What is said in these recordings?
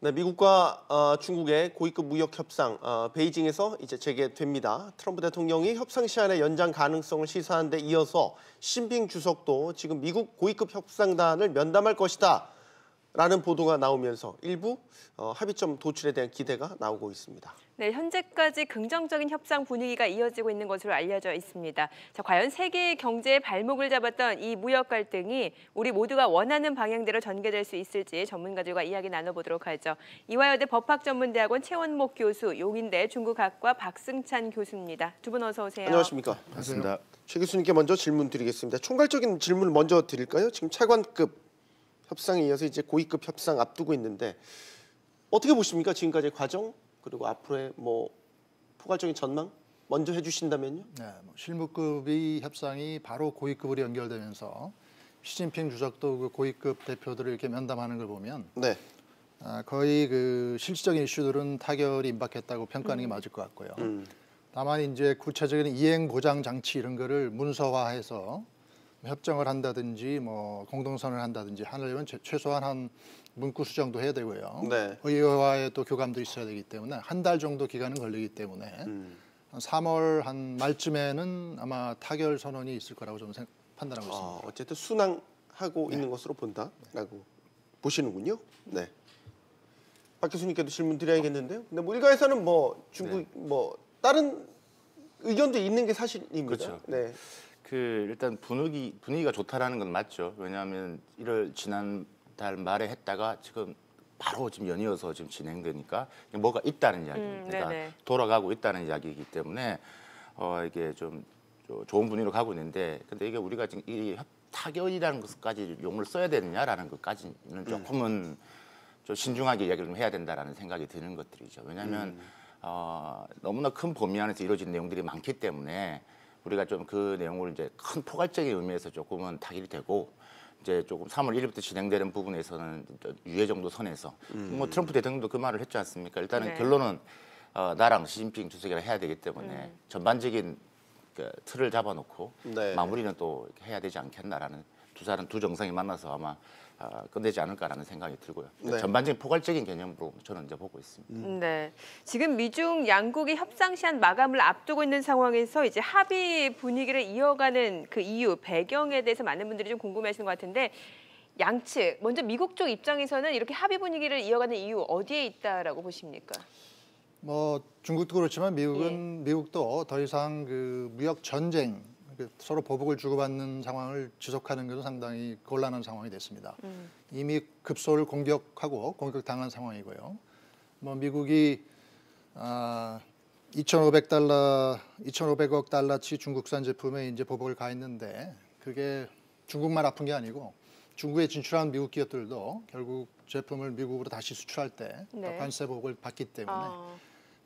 네, 미국과 중국의 고위급 무역 협상 베이징에서 이제 재개됩니다. 트럼프 대통령이 협상 시한의 연장 가능성을 시사한 데 이어서 시진핑 주석도 지금 미국 고위급 협상단을 면담할 것이다 라는 보도가 나오면서 일부 합의점 도출에 대한 기대가 나오고 있습니다. 네, 현재까지 긍정적인 협상 분위기가 이어지고 있는 것으로 알려져 있습니다. 자, 과연 세계의 경제의 발목을 잡았던 이 무역 갈등이 우리 모두가 원하는 방향대로 전개될 수 있을지 전문가들과 이야기 나눠보도록 하죠. 이화여대 법학전문대학원 최원목 교수, 용인대 중국학과 박승찬 교수입니다. 두 분 어서 오세요. 안녕하십니까. 반갑습니다. 최 교수님께 먼저 질문 드리겠습니다. 총괄적인 질문을 먼저 드릴까요? 지금 차관급 협상에 이어서 이제 고위급 협상 앞두고 있는데 어떻게 보십니까? 지금까지의 과정 그리고 앞으로의 포괄적인 전망 먼저 해주신다면요. 네, 실무급의 협상이 바로 고위급으로 연결되면서 시진핑 주석도 그 고위급 대표들을 이렇게 면담하는 걸 보면 네. 거의 그 실질적인 이슈들은 타결이 임박했다고 평가하는 게 맞을 것 같고요. 다만 이제 구체적인 이행 보장 장치 이런 거를 문서화해서 협정을 한다든지 공동선언을 한다든지 하려면 최소한 한 문구 수정도 해야 되고요. 네. 의회와의 또 교감도 있어야 되기 때문에 한 달 정도 기간은 걸리기 때문에 한 3월 한 말쯤에는 아마 타결 선언이 있을 거라고 저는 판단하고 있습니다. 어쨌든 순항하고 있는 것으로 본다라고 보시는군요. 네. 박 교수님께도 질문 드려야겠는데요. 근데 일각에서는 중국 다른 의견도 있는 게 사실입니다. 그렇죠. 네. 일단 분위기가 좋다라는 건 맞죠. 왜냐하면 지난달 말에 했다가 지금 바로 지금 연이어서 지금 진행되니까 뭐가 있다는 이야기입니다. 그러니까 돌아가고 있다는 이야기이기 때문에 이게 좀 좋은 분위기로 가고 있는데, 근데 이게 우리가 지금 이 타결이라는 것까지 용어를 써야 되느냐라는 것까지는 조금은 좀 신중하게 이야기를 좀 해야 된다라는 생각이 드는 것들이죠. 왜냐하면 너무나 큰 범위 안에서 이루어진 내용들이 많기 때문에. 우리가 좀 그 내용을 이제 큰 포괄적인 의미에서 조금은 타결이 되고 이제 조금 3월 1일부터 진행되는 부분에서는 유예 정도 선에서 트럼프 대통령도 그 말을 했지 않습니까? 일단은 결론은 나랑 시진핑 주석이랑 해야 되기 때문에 전반적인 그 틀을 잡아놓고 마무리는 또 해야 되지 않겠나라는 두 정상이 만나서 아마 끝내지 않을까라는 생각이 들고요. 네. 전반적인 포괄적인 개념으로 저는 이제 보고 있습니다. 네, 지금 미중 양국이 협상 시한 마감을 앞두고 있는 상황에서 이제 합의 분위기를 이어가는 그 이유, 배경에 대해서 많은 분들이 좀 궁금해하시는 것 같은데 양측, 먼저 미국 쪽 입장에서는 이렇게 합의 분위기를 이어가는 이유 어디에 있다라고 보십니까? 중국도 그렇지만 미국도 더 이상 그 무역 전쟁 서로 보복을 주고받는 상황을 지속하는 것은 상당히 곤란한 상황이 됐습니다. 이미 급소를 공격당한 상황이고요. 미국이 2,500억 달러치 중국산 제품에 이제 보복을 가했는데 그게 중국만 아픈 게 아니고 중국에 진출한 미국 기업들도 결국 제품을 미국으로 다시 수출할 때 관세 보복을 받기 때문에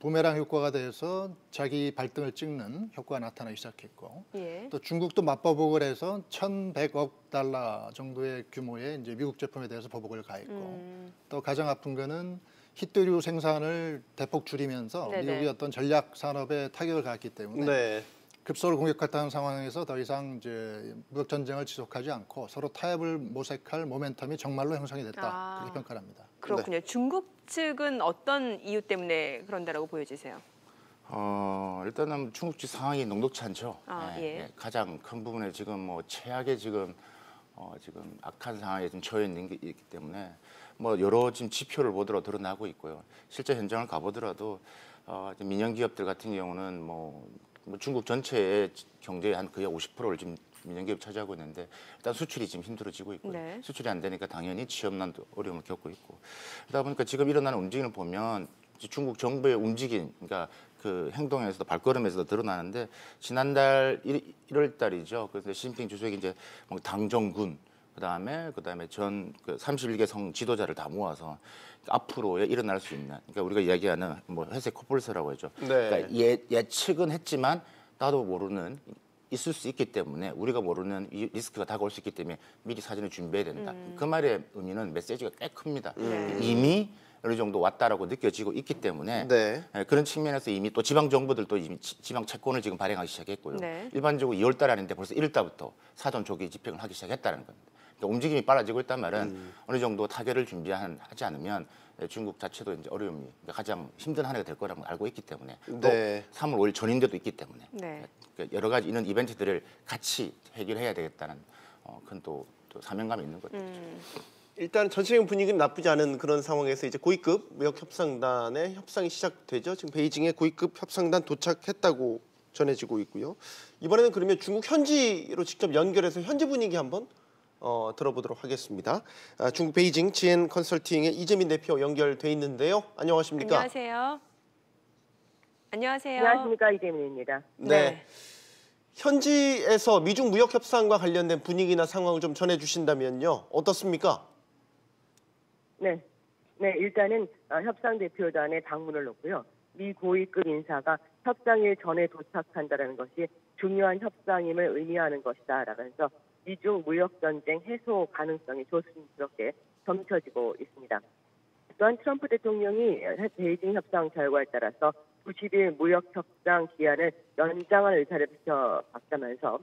부메랑 효과가 돼서 자기 발등을 찍는 효과가 나타나기 시작했고 또 중국도 맞보복을 해서 1,100억 달러 정도의 규모의 이제 미국 제품에 대해서 보복을 가했고 또 가장 아픈 거는 휘뚜루 생산을 대폭 줄이면서 미국이 어떤 전략 산업에 타격을 가했기 때문에 급소를 공격했다는 상황에서 더 이상 이제 무역 전쟁을 지속하지 않고 서로 타협을 모색할 모멘텀이 정말로 형성이 됐다 그렇게 평가를 합니다. 그렇군요. 중국 측은 어떤 이유 때문에 그런다라고 보여지세요? 일단은 중국 측 상황이 녹록치 않죠. 가장 큰 부분에 지금 최악의 지금 악한 상황에 좀 처해 있는 게 있기 때문에 여러 지금 지표를 보더라도 드러나고 있고요. 실제 현장을 가보더라도 민영 기업들 같은 경우는 중국 전체의 경제의 한 거의 50%를 지금 민영기업이 차지하고 있는데 일단 수출이 지금 힘들어지고 있고요. 수출이 안 되니까 당연히 취업난도 어려움을 겪고 있고 그러다 보니까 지금 일어나는 움직임을 보면 중국 정부의 움직임, 그러니까 그 행동에서도 발걸음에서도 드러나는데 지난달 1월 달이죠. 그래서 시진핑 주석이 이제 당정군 그다음에 전 31개 성 지도자를 다 모아서 앞으로 일어날 수 있는, 그러니까 우리가 이야기하는 회색 코뿔소라고 하죠. 그러니까 예측은 했지만 나도 모르는 있을 수 있기 때문에 우리가 모르는 이 리스크가 다가올 수 있기 때문에 미리 사전에 준비해야 된다. 그 말의 의미는 메시지가 꽤 큽니다. 이미 어느 정도 왔다라고 느껴지고 있기 때문에 그런 측면에서 이미 또 지방 정부들도 이미 지방 채권을 지금 발행하기 시작했고요. 일반적으로 2월 달 아닌데 벌써 1월 달부터 사전 조기 집행을 하기 시작했다는 겁니다. 그러니까 움직임이 빨라지고 있단 말은 어느 정도 타결을 준비하지 않으면 중국 자체도 이제 어려움이 가장 힘든 한 해가 될 거라고 알고 있기 때문에 또 네. 3월 5일 전인대도 있기 때문에 네. 그러니까 여러 가지 이런 이벤트들을 같이 해결해야 되겠다는 큰 또 사명감이 있는 거죠. 일단 전체적인 분위기는 나쁘지 않은 그런 상황에서 이제 고위급 무역 협상단의 협상이 시작되죠. 지금 베이징에 고위급 협상단 도착했다고 전해지고 있고요. 이번에는 그러면 중국 현지로 직접 연결해서 현지 분위기 한번 들어보도록 하겠습니다. 중국 베이징 GN 컨설팅의 이재민 대표 연결돼 있는데요. 안녕하십니까? 안녕하세요. 안녕하세요. 안녕하십니까, 이재민입니다. 네. 현지에서 미중 무역 협상과 관련된 분위기나 상황을 좀 전해주신다면요. 어떻습니까? 네, 일단은 협상 대표단에 방문을 놓고요. 미 고위급 인사가 협상일 전에 도착한다는 것이 중요한 협상임을 의미하는 것이다 라면서 미중 무역 전쟁 해소 가능성이 조심스럽게 점쳐지고 있습니다. 또한 트럼프 대통령이 베이징 협상 결과에 따라서 90일 무역 협상 기한을 연장할 의사를 밝혔다면서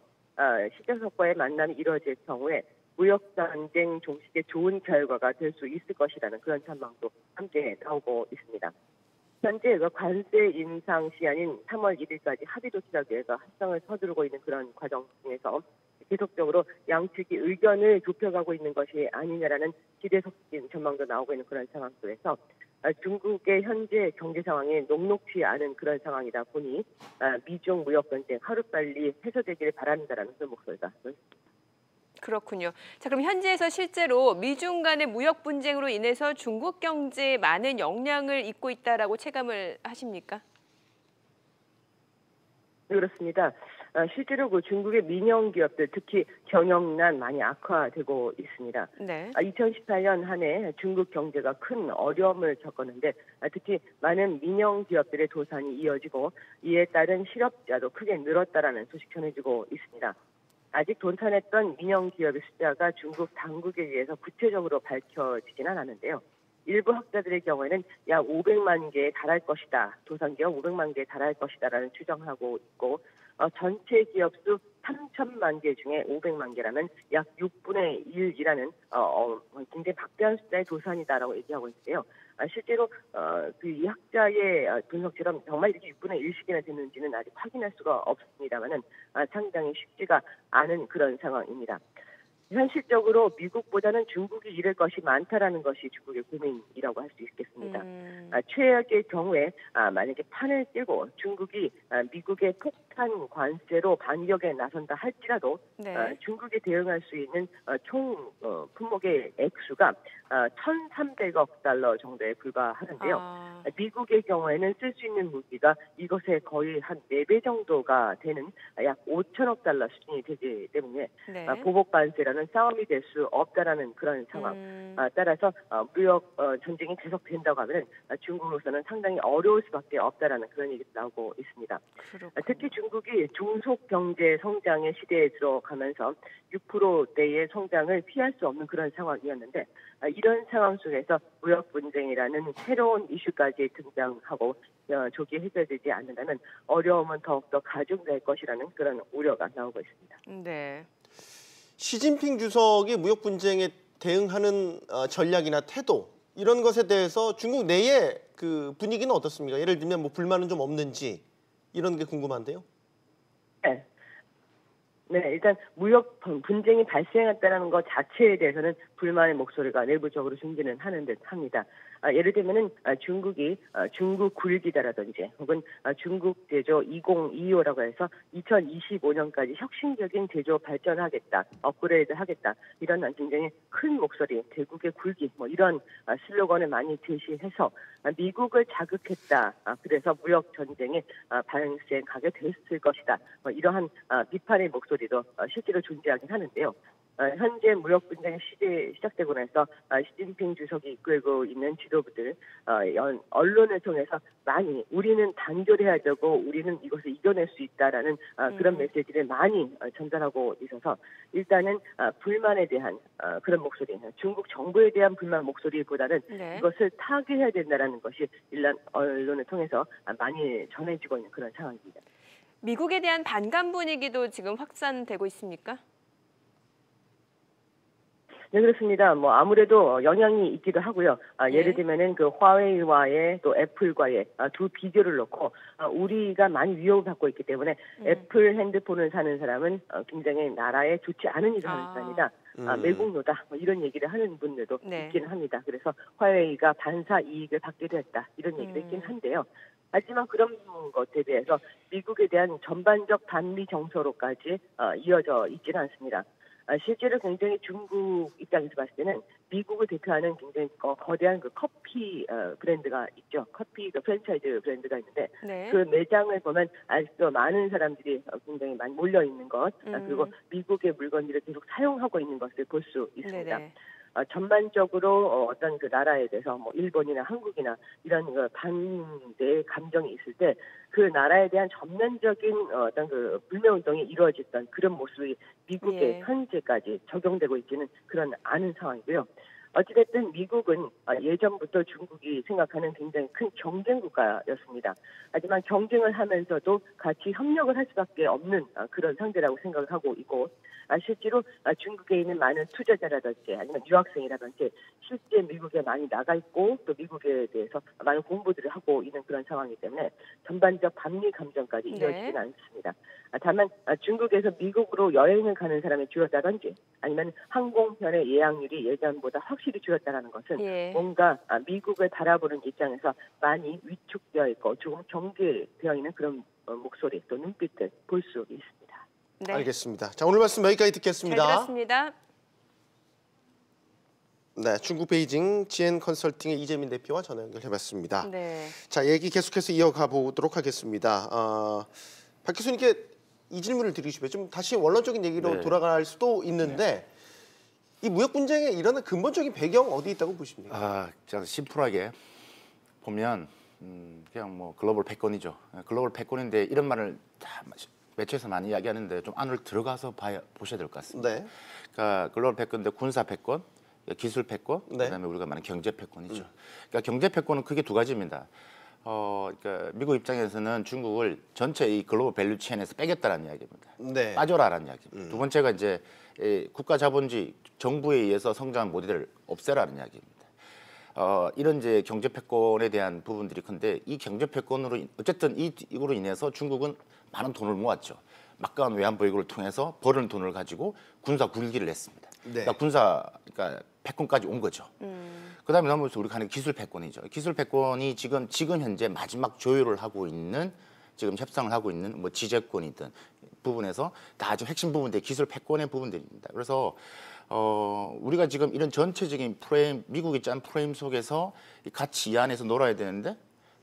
시정석과의 만남이 이루어질 경우에 무역 전쟁 종식에 좋은 결과가 될 수 있을 것이라는 그런 전망도 함께 나오고 있습니다. 현재 관세 인상 시한인 3월 1일까지 합의 도출하기 위해서 협상을 서두르고 있는 그런 과정 중에서 계속적으로 양측이 의견을 좁혀가고 있는 것이 아니냐라는 기대 섞인 전망도 나오고 있는 그런 상황 속에서 중국의 현재 경제 상황이 녹록지 않은 그런 상황이다 보니 미중 무역 전쟁 하루빨리 해소되기를 바란다라는 그런 목소리가 있습니다. 그렇군요. 자, 그럼 현지에서 실제로 미중 간의 무역 분쟁으로 인해서 중국 경제에 많은 영향을 입고 있다라고 체감을 하십니까? 네, 그렇습니다. 실제로 그 중국의 민영 기업들 특히 경영난 많이 악화되고 있습니다. 네. 2018년 한 해 중국 경제가 큰 어려움을 겪었는데 특히 많은 민영 기업들의 도산이 이어지고 이에 따른 실업자도 크게 늘었다라는 소식 전해지고 있습니다. 아직 도산했던 민영 기업의 숫자가 중국 당국에 의해서 구체적으로 밝혀지진 않았는데요. 일부 학자들의 경우에는 약 500만 개에 달할 것이다. 도산기업 500만 개에 달할 것이다라는 추정하고 있고 전체 기업 수 3천만 개 중에 500만 개라면 약 6분의 1이라는 굉장히 박대한 숫자의 도산이다라고 얘기하고 있는데요. 실제로 이 학자의 분석처럼 정말 이렇게 6분의 1씩이나 됐는지는 아직 확인할 수가 없습니다만은 상당히 쉽지가 않은 그런 상황입니다. 현실적으로 미국보다는 중국이 잃을 것이 많다라는 것이 중국의 고민이라고 할 수 있겠습니다. 최악의 경우에 만약에 판을 띄고 중국이 미국의 폭탄 관세로 반격에 나선다 할지라도 네. 중국이 대응할 수 있는 총 품목의 액수가 1,300억 달러 정도에 불과하는데요. 미국의 경우에는 쓸 수 있는 무기가 이것의 거의 한 4배 정도가 되는 약 5천억 달러 수준이 되기 때문에 네. 보복 관세라는 싸움이 될 수 없다라는 그런 상황. 따라서 무역 전쟁이 계속된다고 하면 중국으로서는 상당히 어려울 수밖에 없다라는 그런 얘기가 나오고 있습니다. 그렇군요. 특히 중국이 중속 경제 성장의 시대에 들어가면서 6%대의 성장을 피할 수 없는 그런 상황이었는데 이런 상황 속에서 무역 분쟁이라는 새로운 이슈까지 등장하고 조기에 해결되지 않는다면 어려움은 더욱더 가중될 것이라는 그런 우려가 나오고 있습니다. 네. 시진핑 주석이 무역 분쟁에 대응하는 전략이나 태도 이런 것에 대해서 중국 내의 그 분위기는 어떻습니까? 예를 들면 뭐 불만은 좀 없는지 이런 게 궁금한데요. 네, 일단 무역 분쟁이 발생했다는 것 자체에 대해서는 불만의 목소리가 내부적으로 존재는 하는 듯합니다. 예를 들면은 중국이 중국 굴기다라든지 혹은 중국 제조 2025라고 해서 2025년까지 혁신적인 제조 발전하겠다, 업그레이드하겠다 이런 굉장히 큰 목소리, 대국의 굴기 뭐 이런 슬로건을 많이 제시해서 미국을 자극했다. 그래서 무역 전쟁에 발생하게 됐을 것이다. 뭐 이러한 비판의 목소리도 실제로 존재하긴 하는데요. 현재 무역 분쟁이 시작되고 나서 시진핑 주석이 이끌고 있는 지도부들 언론을 통해서 많이 우리는 단결해야 되고 우리는 이것을 이겨낼 수 있다라는 그런 메시지를 많이 전달하고 있어서 일단은 불만에 대한 그런 목소리, 중국 정부에 대한 불만 목소리보다는 네. 이것을 타개해야 된다라는 것이 일단 언론을 통해서 많이 전해지고 있는 그런 상황입니다. 미국에 대한 반감 분위기도 지금 확산되고 있습니까? 네, 그렇습니다. 뭐 아무래도 영향이 있기도 하고요. 예를 들면은 그 화웨이와의 또 애플과의 두 비교를 놓고 우리가 많이 위협을 받고 있기 때문에 애플 핸드폰을 사는 사람은 굉장히 나라에 좋지 않은 일을 하는 사람이다. 매국노다. 뭐 이런 얘기를 하는 분들도 네. 있기는 합니다. 그래서 화웨이가 반사 이익을 받기도 했다. 이런 얘기도 있긴 한데요. 하지만 그런 것에 대해서 미국에 대한 전반적 반미 정서로까지 이어져 있지는 않습니다. 실제로 굉장히 중국 입장에서 봤을 때는 미국을 대표하는 굉장히 거대한 그 커피 브랜드가 있죠. 커피 그 프랜차이즈 브랜드가 있는데 네. 그 매장을 보면 아직도 많은 사람들이 굉장히 많이 몰려 있는 것 그리고 미국의 물건들을 계속 사용하고 있는 것을 볼 수 있습니다. 네네. 전반적으로 어떤 그 나라에 대해서 뭐 일본이나 한국이나 이런 그 반대의 감정이 있을 때 그 나라에 대한 전면적인 어떤 그 불매운동이 이루어졌던 그런 모습이 미국에 현재까지 적용되고 있지는 그런 않은 상황이고요. 어찌됐든 미국은 예전부터 중국이 생각하는 굉장히 큰 경쟁 국가였습니다. 하지만 경쟁을 하면서도 같이 협력을 할 수밖에 없는 그런 상대라고 생각을 하고 있고 실제로 중국에 있는 많은 투자자라든지 아니면 유학생이라든지 실제 미국에 많이 나가 있고 또 미국에 대해서 많은 공부들을 하고 있는 그런 상황이기 때문에 전반적 반미 감정까지 이어지지는 않습니다. 다만 중국에서 미국으로 여행을 가는 사람이 줄었다든지 아니면 항공편의 예약률이 예전보다 확실히 줄었다는 것은 뭔가 미국을 바라보는 입장에서 많이 위축되어 있고 조금 경계되어 있는 그런 목소리 또 눈빛들 볼 수 있습니다. 네. 알겠습니다. 자, 오늘 말씀 여기까지 듣겠습니다. 잘 들었습니다. 네, 중국 베이징 GN 컨설팅의 이재민 대표와 전화 연결해봤습니다. 네. 자, 얘기 계속해서 이어가 보도록 하겠습니다. 박 교수님께 이 질문을 드리고 싶어요. 좀 다시 원론적인 얘기로 돌아갈 수도 있는데 이 무역 분쟁에 일어난 근본적인 배경 어디 있다고 보십니까? 진짜 심플하게 보면 그냥 뭐 글로벌 패권이죠. 글로벌 패권인데 이런 말을 다 매체에서 많이 이야기하는데 좀 안으로 들어가서 보셔야 될 것 같습니다. 네. 그러니까 글로벌 패권인데 군사 패권, 기술 패권, 그다음에 우리가 말하는 경제 패권이죠. 그러니까 경제 패권은 크게 두 가지입니다. 그러니까 미국 입장에서는 중국을 전체 이 글로벌 밸류 체인에서 빼겠다라는 이야기입니다. 네. 빠져라라는 이야기입니다. 두 번째가 이제 국가 자본주의 정부에 의해서 성장한 모델을 없애라는 이야기입니다. 이런 이제 경제 패권에 대한 부분들이 큰데 이 경제 패권으로 어쨌든 이거로 인해서 중국은 많은 돈을 모았죠. 막강한 외환 보유고를 통해서 벌은 돈을 가지고 군사 굴기를 냈습니다. 네. 그러니까 패권까지 온 거죠. 그다음에 넘어서 우리가 하는 기술 패권이죠. 기술 패권이 지금 현재 마지막 조율을 하고 있는 지금 협상을 하고 있는 뭐 지재권이든 부분에서 다 아주 핵심 부분들 기술 패권의 부분들입니다. 그래서 우리가 지금 이런 전체적인 프레임, 미국이 짠 프레임 속에서 같이 이 안에서 놀아야 되는데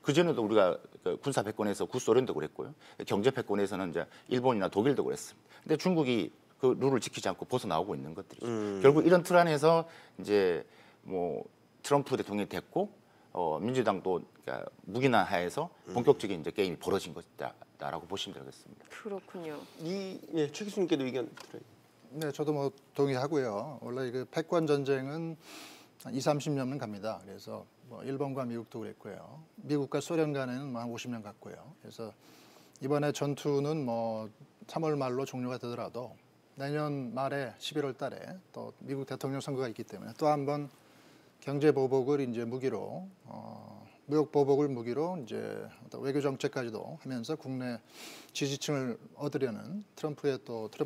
그전에도 우리가 군사 패권에서 구소련도 그랬고요. 경제 패권에서는 이제 일본이나 독일도 그랬습니다. 근데 중국이 그 룰을 지키지 않고 벗어나오고 있는 것들이죠. 결국 이런 틀 안에서 이제 뭐 트럼프 대통령이 됐고 민주당도 그러니까 무기나 하에서 본격적인 이제 게임이 벌어진 것이다라고 보시면 되겠습니다. 그렇군요. 최 교수님께도 의견 들어요. 네, 저도 뭐 동의하고요. 원래 그 패권 전쟁은 20-30년은 갑니다. 그래서 뭐 일본과 미국도 그랬고요. 미국과 소련 간에는 한 50년 갔고요. 그래서 이번에 전투는 뭐 3월 말로 종료가 되더라도 내년 말에 11월 달에 또 미국 대통령 선거가 있기 때문에 또 한 번 경제 보복을 이제 무기로 무역 보복을 무기로 이제 외교 정책까지도 하면서 국내 지지층을 얻으려는 트럼프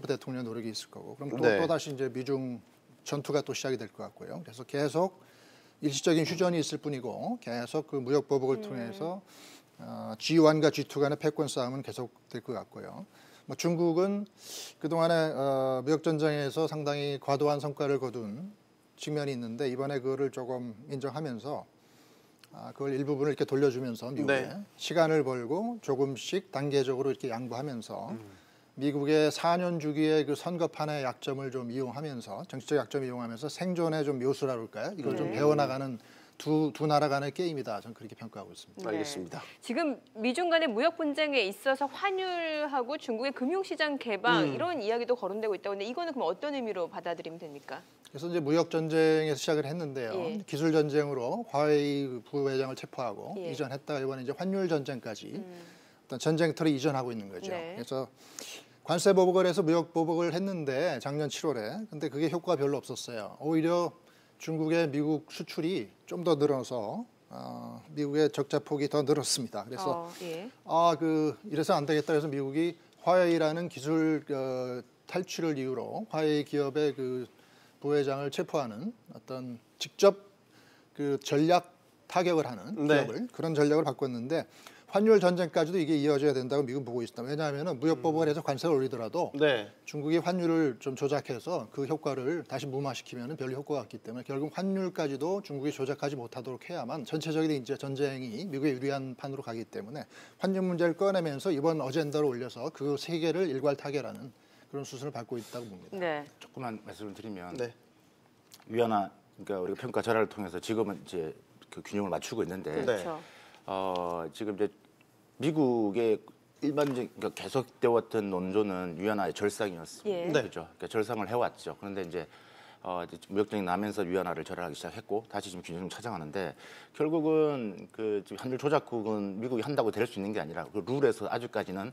대통령의 노력이 있을 거고 그럼 또 다시 이제 미중 전투가 또 시작이 될 것 같고요. 그래서 계속 일시적인 휴전이 있을 뿐이고 계속 그 무역 보복을 통해서 G1과 G2 간의 패권 싸움은 계속 될 것 같고요. 뭐 중국은 그동안에 무역 전쟁에서 상당히 과도한 성과를 거둔 측면이 있는데 이번에 그거를 조금 인정하면서 그걸 일부분을 이렇게 돌려주면서 미국에 시간을 벌고 조금씩 단계적으로 이렇게 양보하면서 미국의 4년 주기의 그 선거판의 약점을 좀 이용하면서 정치적 약점을 이용하면서 생존의 좀 묘수라 그럴까요? 이걸 좀 배워나가는 두 나라 간의 게임이다. 저는 그렇게 평가하고 있습니다. 알겠습니다. 지금 미중 간의 무역 분쟁에 있어서 환율하고 중국의 금융시장 개방 이런 이야기도 거론되고 있다고 하는데 이거는 그럼 어떤 의미로 받아들이면 됩니까? 그래서 이제 무역 전쟁에서 시작을 했는데요. 기술 전쟁으로 화웨이 부회장을 체포하고 이전했다가 이번에 이제 환율 전쟁까지 어떤 전쟁터를 이전하고 있는 거죠. 그래서 관세 보복을 해서 무역 보복을 했는데 작년 7월에 근데 그게 효과가 별로 없었어요. 오히려 중국의 미국 수출이 좀 더 늘어서 미국의 적자 폭이 더 늘었습니다. 그래서 예. 이래서 안 되겠다 해서 미국이 화웨이라는 기술 탈취를 이유로 화웨이 기업의 그 부회장을 체포하는 어떤 직접 그 전략 타격을 하는 기업을 그런 전략을 바꿨는데 환율 전쟁까지도 이게 이어져야 된다고 미국은 보고 있습니다. 왜냐하면 무역 보복을 해서 관세를 올리더라도 중국이 환율을 좀 조작해서 그 효과를 다시 무마시키면 별 효과가 없기 때문에 결국 환율까지도 중국이 조작하지 못하도록 해야만 전체적인 이제 전쟁이 미국에 유리한 판으로 가기 때문에 환율 문제를 꺼내면서 이번 어젠다를 올려서 그 세계를 일괄 타결하는 그런 수순을 밟고 있다고 봅니다. 네. 조금만 말씀을 드리면 위안화 그러니까 우리가 평가 절하를 통해서 지금은 이제 그 균형을 맞추고 있는데 그렇죠. 지금 이제 미국의 일반적 그러니까 계속되어 왔던 논조는 위안화의 절상이었습니다. 예. 그렇죠. 그러니까 절상을 해왔죠. 그런데 이제 무역쟁이 나면서 위안화를 절하하기 시작했고 다시 지금 균형을 찾아가는데 결국은 그 지금 환율 조작국은 미국이 한다고 될 수 있는 게 아니라 그 룰에서 아직까지는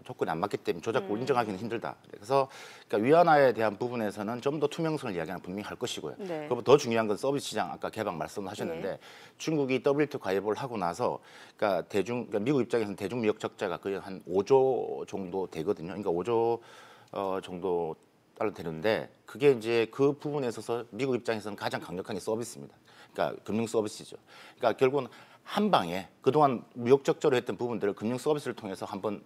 조건이 안 맞기 때문에 조작국을 인정하기는 힘들다. 그래서 그러니까 위안화에 대한 부분에서는 좀 더 투명성을 이야기하는 분명히 할 것이고요. 그리고 더 중요한 건 서비스 시장 아까 개방 말씀하셨는데 중국이 WTO 가입을 하고 나서 그러니까 미국 입장에서는 대중 무역 적자가 거의 한 5조 정도 되거든요. 그러니까 5조 정도 달러 되는데 그게 이제 그 부분에 있어서 미국 입장에서는 가장 강력한 게 서비스입니다. 그러니까 금융 서비스죠. 그러니까 결국은 한 방에 그동안 무역 적자로 했던 부분들을 금융 서비스를 통해서 한번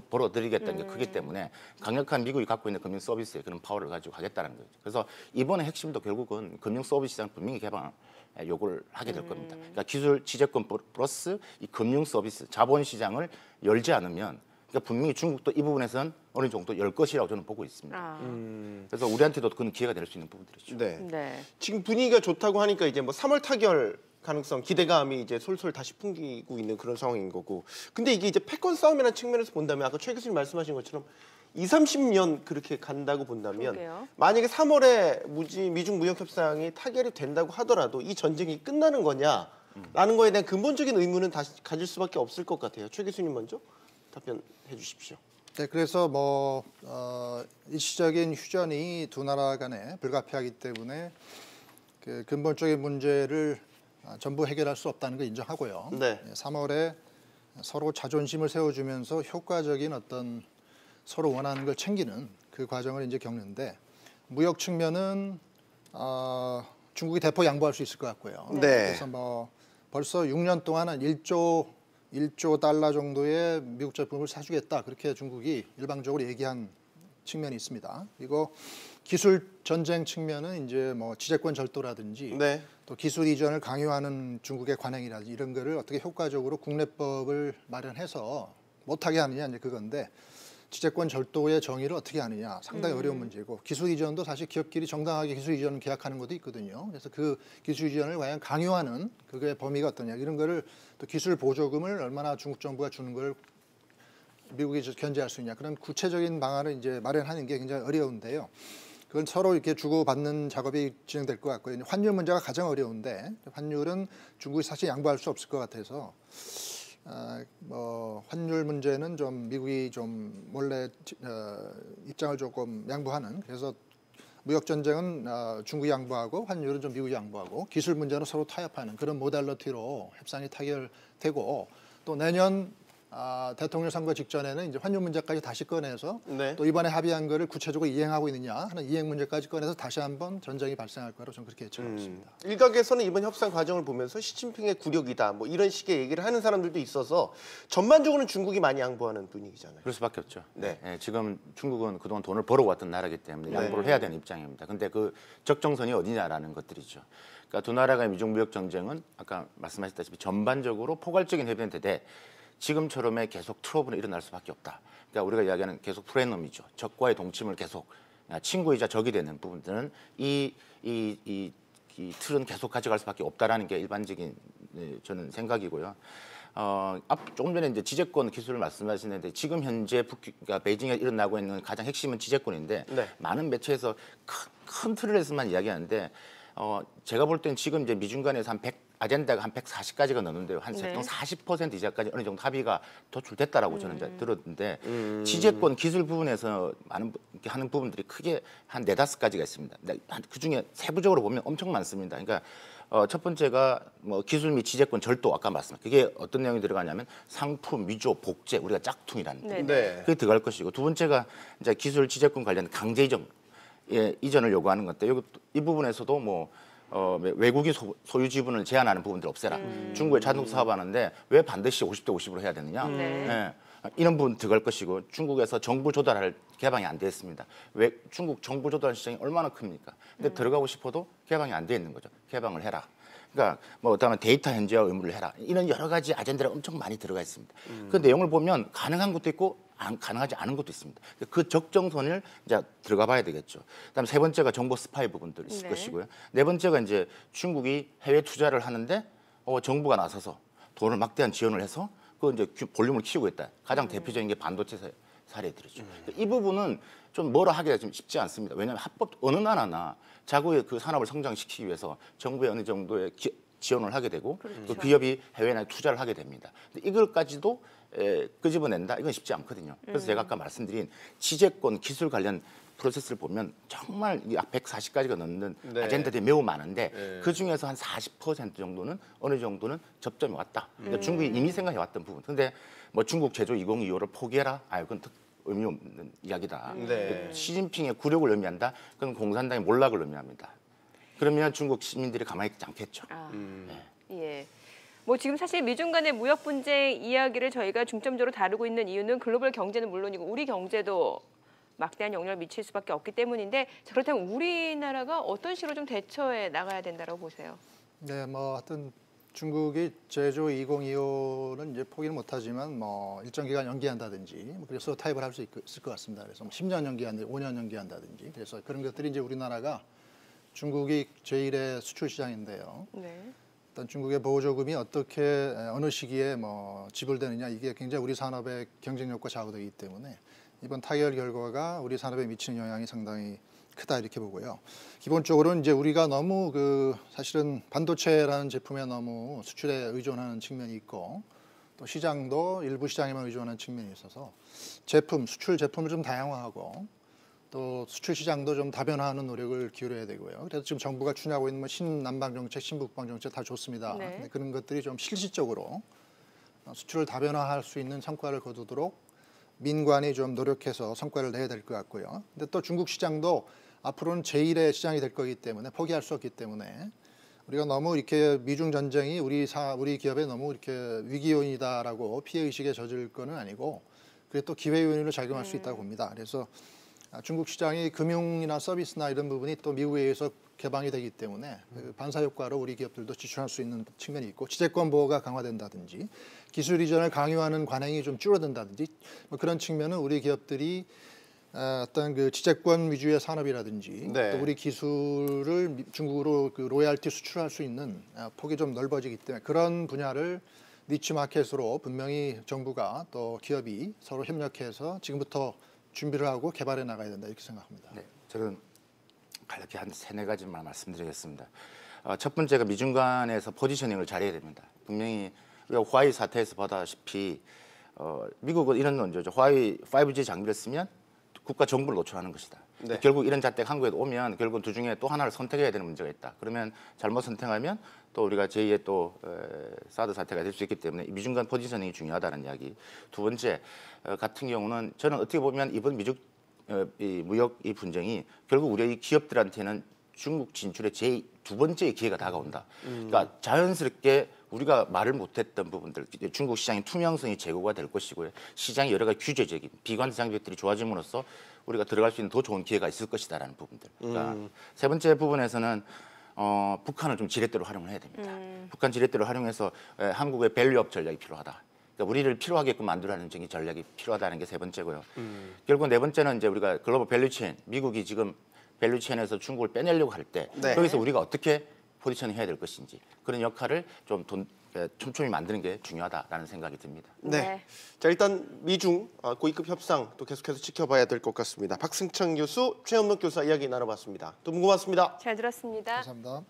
벌어들이겠다는 게 크기 때문에 강력한 미국이 갖고 있는 금융 서비스의 그런 파워를 가지고 가겠다는 거죠. 그래서 이번에 핵심도 결국은 금융 서비스 시장 분명히 개방을 요구를 하게 될 겁니다. 그러니까 기술 지재권 플러스 이 금융 서비스 자본 시장을 열지 않으면 그러니까 분명히 중국도 이 부분에서는 어느 정도 열 것이라고 저는 보고 있습니다. 그래서 우리한테도 그건 기회가 될 수 있는 부분들이죠. 지금 분위기가 좋다고 하니까 이제 뭐 3월 타결 가능성, 기대감이 이제 솔솔 다시 풍기고 있는 그런 상황인 거고. 근데 이게 이제 패권 싸움이라는 측면에서 본다면 아까 최 교수님 말씀하신 것처럼 20-30년 그렇게 간다고 본다면 만약에 3월에 미중 무역 협상이 타결이 된다고 하더라도 이 전쟁이 끝나는 거냐라는 거에 대한 근본적인 의문은 다시 가질 수밖에 없을 것 같아요. 최 교수님 먼저 답변해 주십시오. 네, 그래서 일시적인 휴전이 두 나라 간에 불가피하기 때문에 그 근본적인 문제를 전부 해결할 수 없다는 걸 인정하고요. 3월에 서로 자존심을 세워주면서 효과적인 어떤 서로 원하는 걸 챙기는 그 과정을 이제 겪는데 무역 측면은 중국이 대폭 양보할 수 있을 것 같고요. 그래서 벌써 6년 동안은 1조 달러 정도의 미국 제품을 사주겠다 그렇게 중국이 일방적으로 얘기한 측면이 있습니다. 그리고 기술 전쟁 측면은 이제 지재권 절도라든지 또 기술 이전을 강요하는 중국의 관행이라든지 이런 거를 어떻게 효과적으로 국내법을 마련해서 못하게 하느냐 이제 그건데 지재권 절도의 정의를 어떻게 하느냐 상당히 어려운 문제고 기술 이전도 사실 기업끼리 정당하게 기술 이전 계약하는 것도 있거든요. 그래서 그 기술 이전을 과연 강요하는 그거의 범위가 어떠냐 이런 거를 또 기술 보조금을 얼마나 중국 정부가 주는 걸 미국이 견제할 수 있냐 그런 구체적인 방안을 이제 마련하는 게 굉장히 어려운데요. 그건 서로 이렇게 주고받는 작업이 진행될 것 같고요. 환율 문제가 가장 어려운데 환율은 중국이 사실 양보할 수 없을 것 같아서 환율 문제는 좀 미국이 좀 몰래 입장을 조금 양보하는 그래서 무역 전쟁은 중국이 양보하고 환율은 좀 미국이 양보하고 기술 문제는 서로 타협하는 그런 모달러티로 협상이 타결되고 또 내년 대통령 선거 직전에는 이제 환율 문제까지 다시 꺼내서 또 이번에 합의한 거를 구체적으로 이행하고 있느냐 하는 이행 문제까지 꺼내서 다시 한번 전쟁이 발생할 거라고 저는 그렇게 예측하고 있습니다. 일각에서는 이번 협상 과정을 보면서 시진핑의 굴욕이다 뭐 이런 식의 얘기를 하는 사람들도 있어서 전반적으로는 중국이 많이 양보하는 분위기잖아요. 그럴 수밖에 없죠. 지금 중국은 그동안 돈을 벌어왔던 나라이기 때문에 양보를 해야 되는 입장입니다. 근데 그 적정선이 어디냐라는 것들이죠. 그러니까 두 나라의 미중 무역 전쟁은 아까 말씀하셨다시피 전반적으로 포괄적인 협의는 되되 지금처럼의 계속 트러블이 일어날 수밖에 없다. 그러니까 우리가 이야기하는 계속 프레넘이죠. 적과의 동침을 계속 친구이자 적이 되는 부분들은 이 틀은 계속 가져갈 수밖에 없다라는 게 일반적인 저는 생각이고요. 조금 전에 이제 지재권 기술을 말씀하시는데 지금 현재 그러니까 베이징에 일어나고 있는 가장 핵심은 지재권인데 많은 매체에서 큰 틀에서만 이야기하는데 제가 볼 때는 지금 이제 미중 간에서 한 아젠다가 한 140가지가 넘는데요. 한 네. 40% 이상까지 어느 정도 합의가 도출됐다라고 저는 이제 들었는데 지재권 기술 부분에서 하는 부분들이 크게 한 4-5가지가 있습니다. 그 중에 세부적으로 보면 엄청 많습니다. 그러니까 첫 번째가 뭐 기술 및 지재권 절도 아까 말씀드린 그게 어떤 내용이 들어가냐면 상품, 위조, 복제 우리가 짝퉁이라는 네. 네. 그게 들어갈 것이고 두 번째가 이제 기술 지재권 관련 강제 이전을 요구하는 건데 이 부분에서도 뭐 외국인 소유 지분을 제한하는 부분들 없애라. 중국에 자동차 사업하는데 왜 반드시 50대 50으로 해야 되느냐. 네. 예. 이런 부분 들어갈 것이고 중국에서 정부 조달할 개방이 안 돼 있습니다. 왜 중국 정부 조달 시장이 얼마나 큽니까? 근데 들어가고 싶어도 개방이 안 돼 있는 거죠. 개방을 해라. 그러니까 뭐 다음에 데이터 현지화 의무를 해라. 이런 여러 가지 아젠다가 엄청 많이 들어가 있습니다. 그 내용을 보면 가능한 것도 있고 가능하지 않은 것도 있습니다. 그 적정선을 이제 들어가 봐야 되겠죠. 그다음 세 번째가 정보 스파이 부분들이 있을 네. 것이고요. 네 번째가 이제 중국이 해외 투자를 하는데 정부가 나서서 돈을 막대한 지원을 해서 그 이제 볼륨을 키우고 있다. 가장 대표적인 게 반도체 사례들이죠. 이 부분은 좀 뭐라 하기가 좀 쉽지 않습니다. 왜냐하면 합법 어느 나라나 자국의 그 산업을 성장시키기 위해서 정부에 어느 정도의 지원을 하게 되고 그 기업이 해외에 투자를 하게 됩니다. 근데 이걸까지도 끄집어낸다? 이건 쉽지 않거든요. 그래서 제가 아까 말씀드린 지재권 기술 관련 프로세스를 보면 정말 140가지가 넘는 네. 아젠다들이 매우 많은데 네. 그중에서 한 40% 정도는 어느 정도는 접점이 왔다. 그러니까 중국이 이미 생각해 왔던 부분. 근데 뭐 중국 제조 2025를 포기해라? 그건 의미 없는 이야기다. 네. 시진핑의 굴욕을 의미한다? 그건 공산당의 몰락을 의미합니다. 그러면 중국 시민들이 가만히 있지 않겠죠. 예. 뭐 지금 사실 미중 간의 무역 분쟁 이야기를 저희가 중점적으로 다루고 있는 이유는 글로벌 경제는 물론이고 우리 경제도 막대한 영향을 미칠 수밖에 없기 때문인데 자, 그렇다면 우리나라가 어떤 식으로 좀 대처해 나가야 된다고 보세요? 네, 뭐 하여튼 중국이 제조 2025는 이제 포기는 못하지만 뭐 일정 기간 연기한다든지 그래서 타협을 할 수 있을 것 같습니다. 그래서 뭐 10년 연기한다든지 5년 연기한다든지 그래서 그런 것들이 이제 우리나라가 중국이 제1의 수출 시장인데요. 네. 일단 중국의 보조금이 어떻게 어느 시기에 뭐 지불되느냐 이게 굉장히 우리 산업의 경쟁력과 좌우되기 때문에 이번 타결 결과가 우리 산업에 미치는 영향이 상당히 크다 이렇게 보고요. 기본적으로는 이제 우리가 너무 사실은 반도체라는 제품에 너무 수출에 의존하는 측면이 있고 또 시장도 일부 시장에만 의존하는 측면이 있어서 수출 제품을 좀 다양화하고 또 수출 시장도 좀 다변화하는 노력을 기울여야 되고요. 그래서 지금 정부가 추진하고 있는 뭐 신남방 정책, 신북방 정책 다 좋습니다. 네. 근데 그런 것들이 좀 실질적으로 수출을 다변화할 수 있는 성과를 거두도록 민관이 좀 노력해서 성과를 내야 될 것 같고요. 근데 또 중국 시장도 앞으로는 제1의 시장이 될 거기 때문에 포기할 수 없기 때문에 우리가 너무 이렇게 미중 전쟁이 우리 기업에 너무 이렇게 위기 요인이다라고 피해 의식에 젖을 거는 아니고 그게 또 기회 요인으로 작용할 수 있다고 봅니다. 그래서 중국 시장이 금융이나 서비스나 이런 부분이 또 미국에 의해서 개방이 되기 때문에 그 반사 효과로 우리 기업들도 지출할 수 있는 측면이 있고 지재권 보호가 강화된다든지 기술 이전을 강요하는 관행이 좀 줄어든다든지 뭐 그런 측면은 우리 기업들이 어떤 그 지재권 위주의 산업이라든지 네. 또 우리 기술을 중국으로 그 로얄티 수출할 수 있는 폭이 좀 넓어지기 때문에 그런 분야를 니치 마켓으로 분명히 정부가 또 기업이 서로 협력해서 지금부터 준비를 하고 개발해 나가야 된다 이렇게 생각합니다. 네, 저는 간략히 한 3-4가지만 말씀드리겠습니다. 첫 번째가 미중 간에서 포지셔닝을 잘해야 됩니다. 분명히 우리가 화웨이 사태에서 보다시피 미국은 이런 논조죠. 화웨이 5G 장비를 쓰면 국가 정보를 노출하는 것이다. 네. 결국 이런 잣대가 한국에 오면 결국 두 중에 또 하나를 선택해야 되는 문제가 있다. 그러면 잘못 선택하면 또 우리가 제2의 또 사드 사태가 될 수 있기 때문에 미중 간 포지셔닝이 중요하다는 이야기. 두 번째 같은 경우는 저는 어떻게 보면 이번 미중 이 무역 이 분쟁이 결국 우리 기업들한테는 중국 진출의 두 번째의 기회가 다가온다. 그러니까 자연스럽게 우리가 말을 못했던 부분들, 중국 시장의 투명성이 제고가 될 것이고요. 시장의 여러 가지 규제적인 비관세 장벽들이 좋아짐으로써 우리가 들어갈 수 있는 더 좋은 기회가 있을 것이다라는 부분들. 그러니까 세 번째 부분에서는 북한을 좀 지렛대로 활용을 해야 됩니다. 북한 지렛대로 활용해서 한국의 밸류업 전략이 필요하다. 그러니까 우리를 필요하게끔 만들어가는 전략이 필요하다는 게 세 번째고요. 결국 네 번째는 이제 우리가 글로벌 밸류체인, 미국이 지금 밸류체인에서 중국을 빼내려고 할 때 네. 거기서 우리가 어떻게 포지셔닝 해야 될 것인지 그런 역할을 좀 촘촘히 만드는 게 중요하다라는 생각이 듭니다. 네. 자, 일단 미중 고위급 협상 또 계속해서 지켜봐야 될 것 같습니다. 박승창 교수, 최현목 교수와 이야기 나눠봤습니다. 두 분 고맙습니다. 잘 들었습니다. 감사합니다.